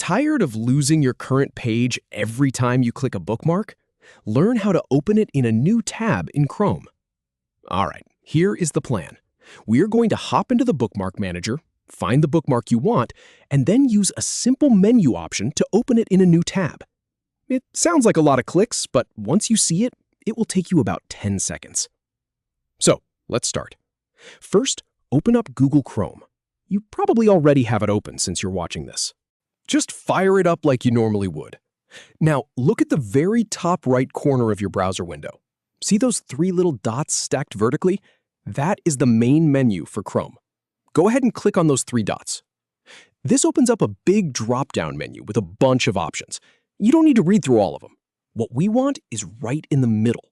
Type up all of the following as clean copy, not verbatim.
Tired of losing your current page every time you click a bookmark? Learn how to open it in a new tab in Chrome. All right, here is the plan. We are going to hop into the Bookmark Manager, find the bookmark you want, and then use a simple menu option to open it in a new tab. It sounds like a lot of clicks, but once you see it, it will take you about 10 seconds. So, let's start. First, open up Google Chrome. You probably already have it open since you're watching this. Just fire it up like you normally would. Now, look at the very top right corner of your browser window. See those three little dots stacked vertically? That is the main menu for Chrome. Go ahead and click on those three dots. This opens up a big drop-down menu with a bunch of options. You don't need to read through all of them. What we want is right in the middle.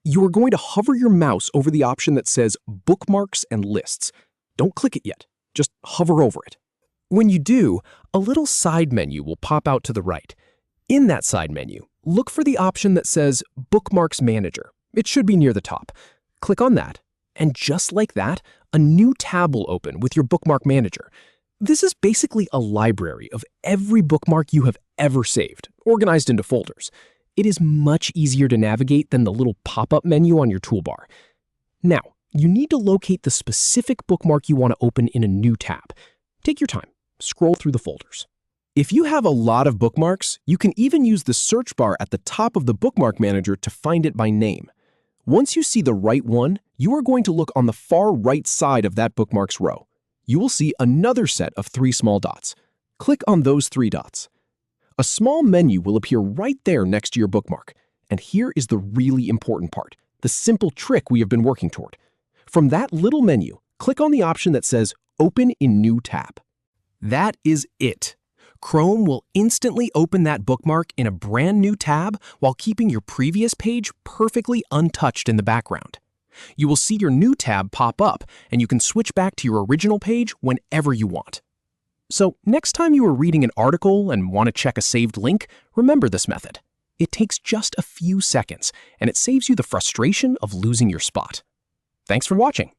You are going to hover your mouse over the option that says Bookmarks and Lists. Don't click it yet. Just hover over it. When you do, a little side menu will pop out to the right. In that side menu, look for the option that says Bookmarks Manager. It should be near the top. Click on that, and just like that, a new tab will open with your Bookmark Manager. This is basically a library of every bookmark you have ever saved, organized into folders. It is much easier to navigate than the little pop-up menu on your toolbar. Now, you need to locate the specific bookmark you want to open in a new tab. Take your time. Scroll through the folders. If you have a lot of bookmarks, you can even use the search bar at the top of the Bookmark Manager to find it by name. Once you see the right one, you are going to look on the far right side of that bookmarks row. You will see another set of three small dots. Click on those three dots. A small menu will appear right there next to your bookmark. And here is the really important part, the simple trick we have been working toward. From that little menu, click on the option that says Open in New Tab. That is it. Chrome will instantly open that bookmark in a brand new tab while keeping your previous page perfectly untouched in the background. You will see your new tab pop up, and you can switch back to your original page whenever you want. So next time you are reading an article and want to check a saved link, remember this method. It takes just a few seconds, and it saves you the frustration of losing your spot. Thanks for watching.